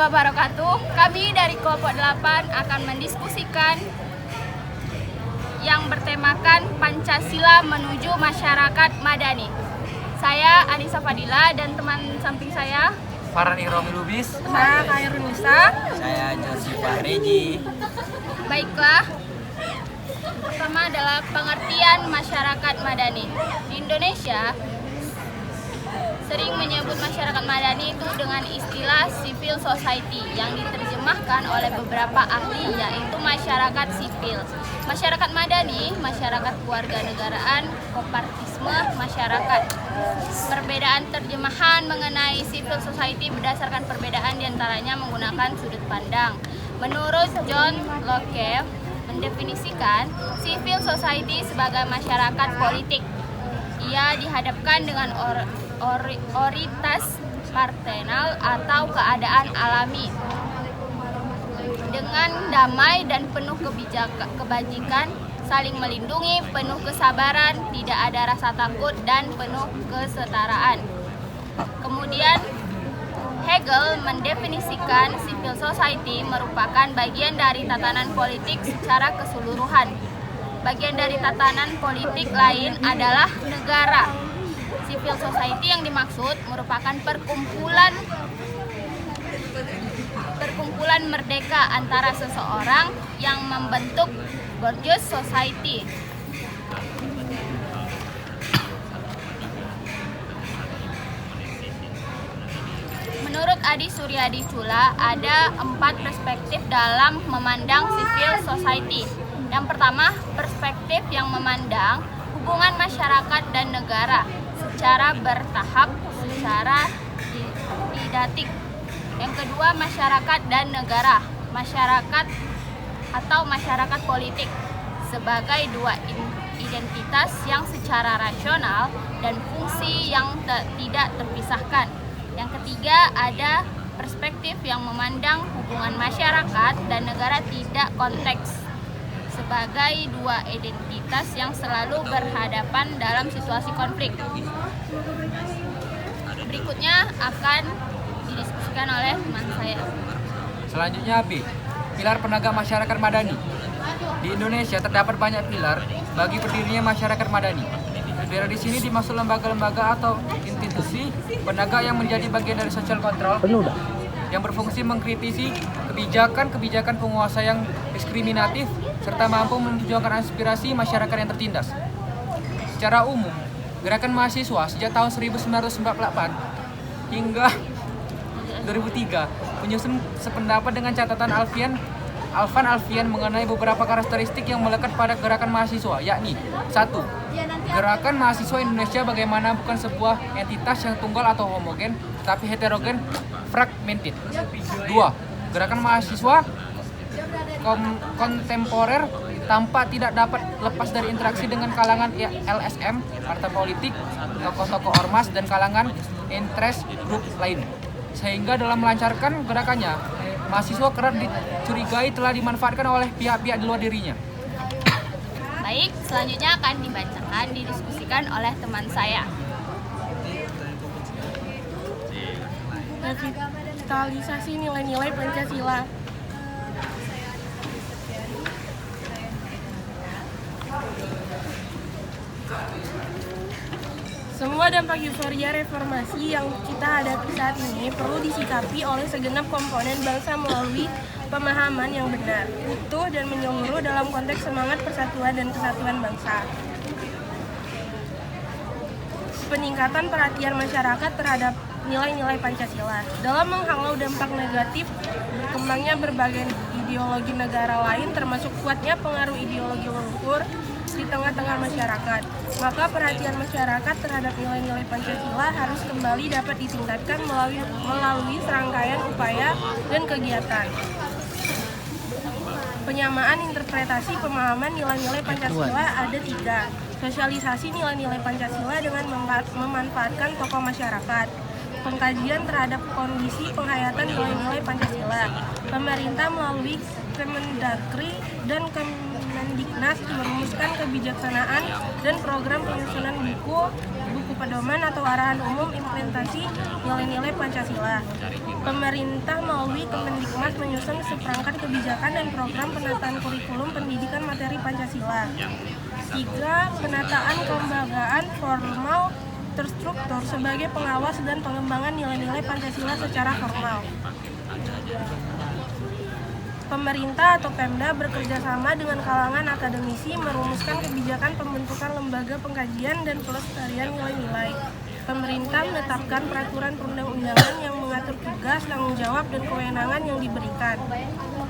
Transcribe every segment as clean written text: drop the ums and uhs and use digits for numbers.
wabarakatuh. Kami dari kelompok 8 akan mendiskusikan yang bertemakan Pancasila menuju masyarakat madani. Saya Anissa Fadila dan teman samping saya Farhan Iromi Lubis. Saya Khairun Nisa. Saya Jorsi Fahreji. Baiklah, pertama adalah pengertian masyarakat madani. Di Indonesia sering menyebut masyarakat madani itu dengan istilah civil society yang diterjemahkan oleh beberapa ahli, yaitu masyarakat sipil. Masyarakat madani, masyarakat kewarganegaraan, kooperatisme masyarakat. Perbedaan terjemahan mengenai civil society berdasarkan perbedaan diantaranya menggunakan sudut pandang. Menurut John Locke, mendefinisikan civil society sebagai masyarakat politik. Ia dihadapkan dengan otoritas partenal atau keadaan alami dengan damai dan penuh kebajikan, saling melindungi, penuh kesabaran, tidak ada rasa takut, dan penuh kesetaraan. Kemudian Hegel mendefinisikan civil society merupakan bagian dari tatanan politik secara keseluruhan. Bagian dari tatanan politik lain adalah negara. Civil society yang dimaksud merupakan perkumpulan merdeka antara seseorang yang membentuk bourgeois society. Menurut Adi Suryadi Chula, ada 4 perspektif dalam memandang civil society. Yang pertama, perspektif yang memandang hubungan masyarakat dan negara secara bertahap, secara didatik. Yang kedua, masyarakat dan negara, masyarakat atau masyarakat politik sebagai dua identitas yang secara rasional dan fungsi yang tidak terpisahkan. Yang ketiga, ada perspektif yang memandang hubungan masyarakat dan negara tidak konteks sebagai dua identitas yang selalu berhadapan dalam situasi konflik. Berikutnya akan didiskusikan oleh teman saya. Selanjutnya B, pilar penegak masyarakat madani. Di Indonesia terdapat banyak pilar bagi berdirinya masyarakat madani. Pilar di sini dimaksud lembaga-lembaga atau institusi penegak yang menjadi bagian dari social control yang berfungsi mengkritisi kebijakan penguasa yang diskriminatif serta mampu memperjuangkan aspirasi masyarakat yang tertindas. Secara umum, gerakan mahasiswa sejak tahun 1998 hingga 2003 menyusun sependapat dengan catatan Alvan Alfian mengenai beberapa karakteristik yang melekat pada gerakan mahasiswa, yakni 1. Gerakan mahasiswa Indonesia bagaimana bukan sebuah entitas yang tunggal atau homogen, tetapi heterogen, fragmented. 2. Gerakan mahasiswa kontemporer tampak tidak dapat lepas dari interaksi dengan kalangan LSM, partai politik, tokoh-tokoh ormas, dan kalangan interest group lain. Sehingga dalam melancarkan gerakannya, mahasiswa kerap dicurigai telah dimanfaatkan oleh pihak-pihak di luar dirinya. Baik, selanjutnya akan dibacakan, didiskusikan oleh teman saya. Revitalisasi nilai-nilai Pancasila. Semua dampak euforia reformasi yang kita hadapi saat ini perlu disikapi oleh segenap komponen bangsa melalui pemahaman yang benar, utuh, dan menyeluruh dalam konteks semangat persatuan dan kesatuan bangsa. Peningkatan perhatian masyarakat terhadap nilai-nilai Pancasila dalam menghalau dampak negatif berkembangnya berbagai ideologi negara lain, termasuk kuatnya pengaruh ideologi leluhur di tengah-tengah masyarakat. Maka perhatian masyarakat terhadap nilai-nilai Pancasila harus kembali dapat ditingkatkan melalui serangkaian upaya dan kegiatan. Penyamaan interpretasi pemahaman nilai-nilai Pancasila ada 3. Sosialisasi nilai-nilai Pancasila dengan memanfaatkan tokoh masyarakat. Pengkajian terhadap kondisi penghayatan nilai-nilai Pancasila. Pemerintah melalui Kemendagri dan Kemendiknas merumuskan kebijaksanaan dan program penyusunan buku pedoman atau arahan umum implementasi nilai-nilai Pancasila. Pemerintah melalui Kemendiknas menyusun seperangkat kebijakan dan program penataan kurikulum pendidikan materi Pancasila. 3. Penataan kelembagaan formal terstruktur sebagai pengawas dan pengembangan nilai-nilai Pancasila secara formal. Pemerintah atau Pemda bekerja sama dengan kalangan akademisi merumuskan kebijakan pembentukan lembaga pengkajian dan pelestarian nilai-nilai. Pemerintah menetapkan peraturan perundang-undangan yang mengatur tugas, tanggung jawab, dan kewenangan yang diberikan.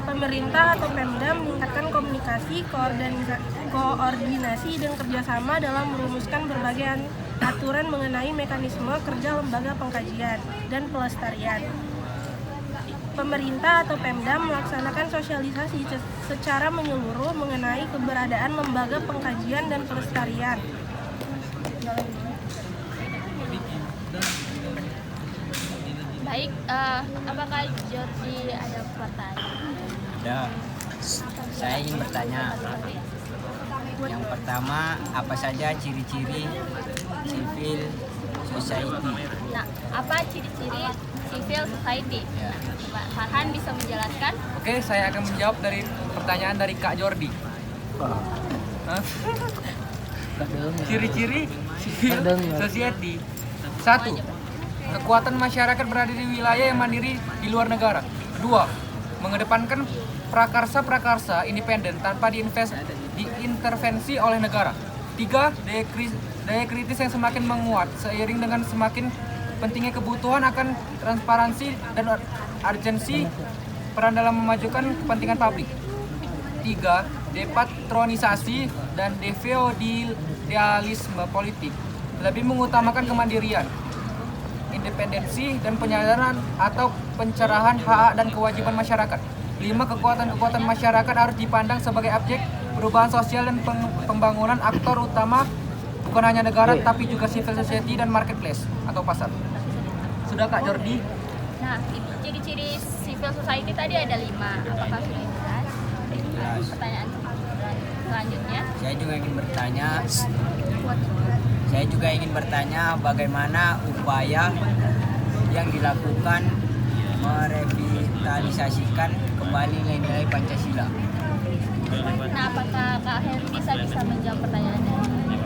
Pemerintah atau Pemda meningkatkan komunikasi, koordinasi, dan kerjasama dalam merumuskan berbagai aturan mengenai mekanisme kerja lembaga pengkajian dan pelestarian. Pemerintah atau Pemda melaksanakan sosialisasi secara menyeluruh mengenai keberadaan lembaga pengkajian dan pelestarian. Baik, apakah Jordi ada pertanyaan? Ada. Saya ingin bertanya. Yang pertama, apa saja ciri-ciri civil society? Nah, apa ciri-ciri civil society? Ya. Pak Farhan bisa menjelaskan? Oke, saya akan menjawab dari pertanyaan dari Kak Jordi. Ciri-ciri civil society. 1. Kekuatan masyarakat berada di wilayah yang mandiri di luar negara. 2. Mengedepankan prakarsa-prakarsa independen tanpa diintervensi oleh negara. 3. Daya kritis yang semakin menguat seiring dengan semakin pentingnya kebutuhan akan transparansi dan urgensi peran dalam memajukan kepentingan publik. 3. Depatronisasi dan defeudalisme politik lebih mengutamakan kemandirian, independensi, dan penyadaran atau pencerahan hak dan kewajiban masyarakat. 5. Kekuatan-kekuatan masyarakat harus dipandang sebagai objek perubahan sosial dan pembangunan aktor utama bukan hanya negara tapi juga civil society dan marketplace atau pasar. Sudah Kak Jordi? Nah, ciri-ciri civil society tadi ada 5. Apakah sudah jelas? Pertanyaan selanjutnya. Saya juga ingin bertanya bagaimana upaya yang dilakukan merevitalisasikan kembali nilai-nilai Pancasila. Nah, apakah Kak Heri bisa menjawab pertanyaan dari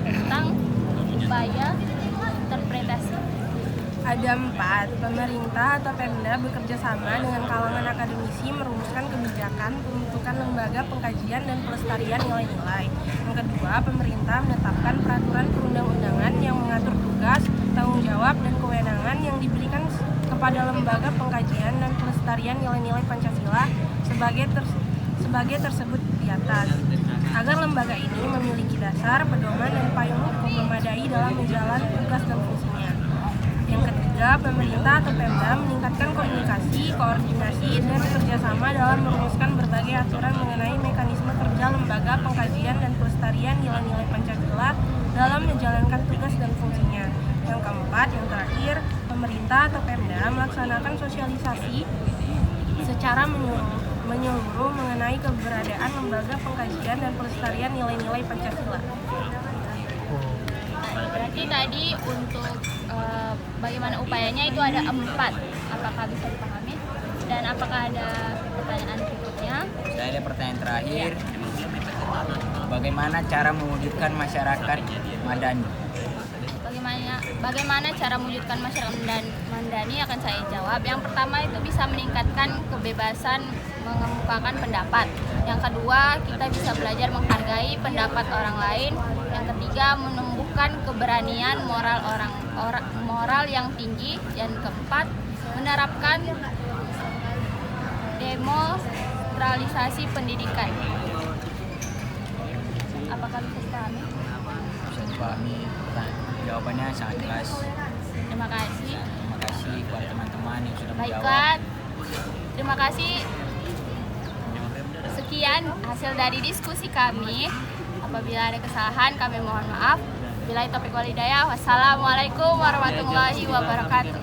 tentang upaya interpretasi? Ada 4. Pemerintah atau Pemda bekerja sama dengan kalangan akademisi merumuskan kebijakan pembentukan lembaga pengkajian dan pelestarian nilai-nilai. Yang kedua, pemerintah menetapkan peraturan perundang-undangan yang mengatur tugas, tanggung jawab, dan kewenangan yang diberikan kepada lembaga pengkajian dan pelestarian nilai-nilai Pancasila sebagai tersebut di atas, agar lembaga ini memiliki dasar, pedoman, dan payung hukum memadai dalam menjalankan tugas dan fungsinya. Yang ketiga, pemerintah atau Pemda meningkatkan komunikasi, koordinasi, dan kerjasama dalam merumuskan berbagai aturan mengenai mekanisme kerja lembaga pengkajian dan pelestarian nilai-nilai Pancasila dalam menjalankan tugas dan fungsinya. Yang keempat, yang terakhir, pemerintah atau Pemda melaksanakan sosialisasi secara menyeluruh mengenai keberadaan lembaga pengkajian dan pelestarian nilai-nilai Pancasila. Berarti tadi untuk bagaimana upayanya itu ada 4. Apakah bisa dipahami? Dan apakah ada pertanyaan berikutnya? Saya ada pertanyaan terakhir. Bagaimana cara mewujudkan masyarakat madani? Bagaimana cara mewujudkan masyarakat madani akan saya jawab. Yang pertama itu bisa meningkatkan kebebasan mengemukakan pendapat. Yang kedua, kita bisa belajar menghargai pendapat orang lain. Yang ketiga, menumbuhkan keberanian moral yang tinggi. Yang keempat, menerapkan demonstralisasi pendidikan. Apakah bisa dipahami? Bisa dipahami. Jawabannya sangat jelas. Terima kasih. Terima kasih kepada teman-teman yang sudah menjawab. Baiklah, terima kasih. Sekian hasil dari diskusi kami. Apabila ada kesalahan, kami mohon maaf. Billahi taufiq wal hidayah. Wassalamualaikum warahmatullahi wabarakatuh.